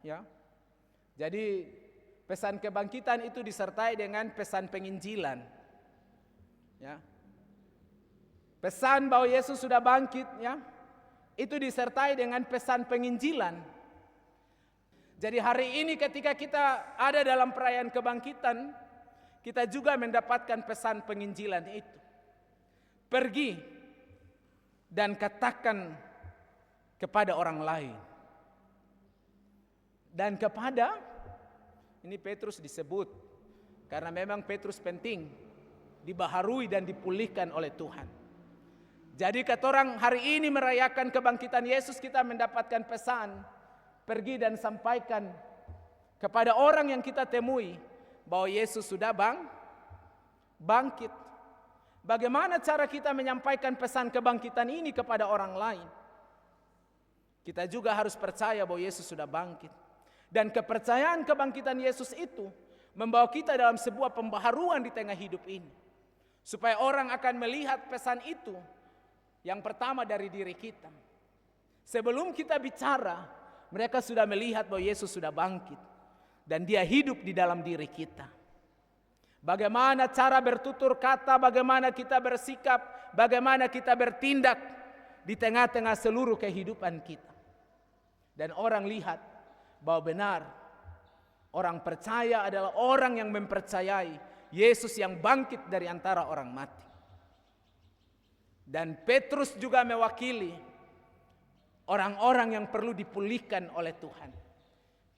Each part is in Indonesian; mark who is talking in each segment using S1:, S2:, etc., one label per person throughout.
S1: Ya. Jadi pesan kebangkitan itu disertai dengan pesan penginjilan. Ya. Pesan bahwa Yesus sudah bangkit, ya, itu disertai dengan pesan penginjilan. Jadi hari ini ketika kita ada dalam perayaan kebangkitan, kita juga mendapatkan pesan penginjilan itu. Pergi dan katakan kepada orang lain. Dan kepada, ini Petrus disebut, karena memang Petrus penting, dibaharui dan dipulihkan oleh Tuhan. Jadi kata orang hari ini merayakan kebangkitan Yesus, kita mendapatkan pesan, pergi dan sampaikan kepada orang yang kita temui, bahwa Yesus sudah bangkit. Bagaimana cara kita menyampaikan pesan kebangkitan ini kepada orang lain? Kita juga harus percaya bahwa Yesus sudah bangkit. Dan kepercayaan kebangkitan Yesus itu membawa kita dalam sebuah pembaharuan di tengah hidup ini. Supaya orang akan melihat pesan itu yang pertama dari diri kita. Sebelum kita bicara, mereka sudah melihat bahwa Yesus sudah bangkit. Dan dia hidup di dalam diri kita. Bagaimana cara bertutur kata, bagaimana kita bersikap, bagaimana kita bertindak di tengah-tengah seluruh kehidupan kita. Dan orang lihat bahwa benar, orang percaya adalah orang yang mempercayai Yesus yang bangkit dari antara orang mati. Dan Petrus juga mewakili orang-orang yang perlu dipulihkan oleh Tuhan.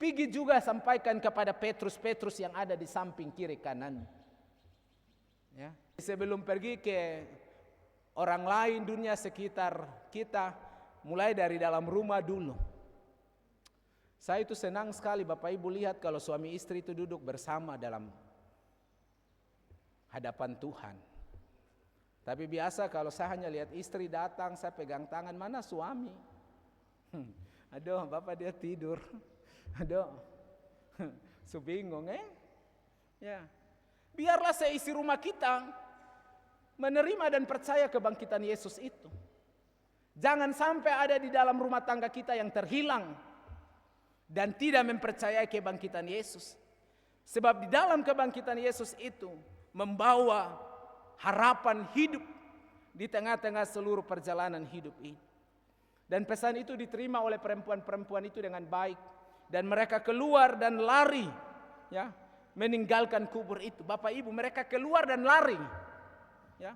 S1: Pergi juga sampaikan kepada Petrus yang ada di samping kiri kanan. Ya. Sebelum pergi ke orang lain, dunia sekitar kita, mulai dari dalam rumah dulu. Saya itu senang sekali Bapak Ibu lihat kalau suami istri itu duduk bersama dalam hadapan Tuhan. Tapi biasa kalau saya hanya lihat istri datang, saya pegang tangan, mana suami? Aduh, Bapak dia tidur. Aduh, bingung Ya, biarlah seisi rumah kita menerima dan percaya kebangkitan Yesus itu. Jangan sampai ada di dalam rumah tangga kita yang terhilang dan tidak mempercayai kebangkitan Yesus. Sebab di dalam kebangkitan Yesus itu membawa harapan hidup di tengah-tengah seluruh perjalanan hidup ini. Dan pesan itu diterima oleh perempuan-perempuan itu dengan baik. Dan mereka keluar dan lari, ya, meninggalkan kubur itu. Bapak Ibu, mereka keluar dan lari. Ya.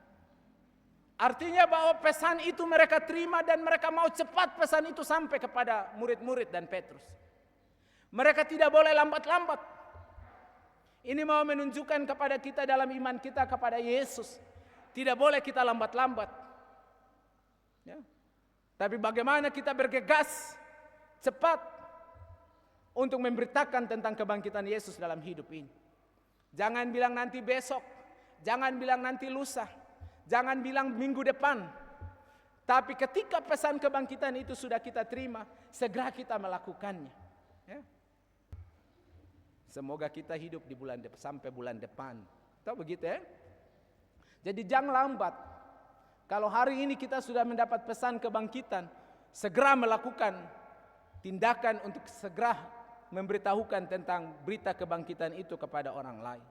S1: Artinya bahwa pesan itu mereka terima dan mereka mau cepat pesan itu sampai kepada murid-murid dan Petrus. Mereka tidak boleh lambat-lambat. Ini mau menunjukkan kepada kita dalam iman kita kepada Yesus. Tidak boleh kita lambat-lambat. Ya. Tapi bagaimana kita bergegas cepat untuk memberitakan tentang kebangkitan Yesus dalam hidup ini. Jangan bilang nanti besok, jangan bilang nanti lusa, jangan bilang minggu depan. Tapi ketika pesan kebangkitan itu sudah kita terima, segera kita melakukannya. Ya. Semoga kita hidup di sampai bulan depan. Tahu begitu ya? Jadi jangan lambat. Kalau hari ini kita sudah mendapat pesan kebangkitan, segera melakukan tindakan untuk segera memberitahukan tentang berita kebangkitan itu kepada orang lain.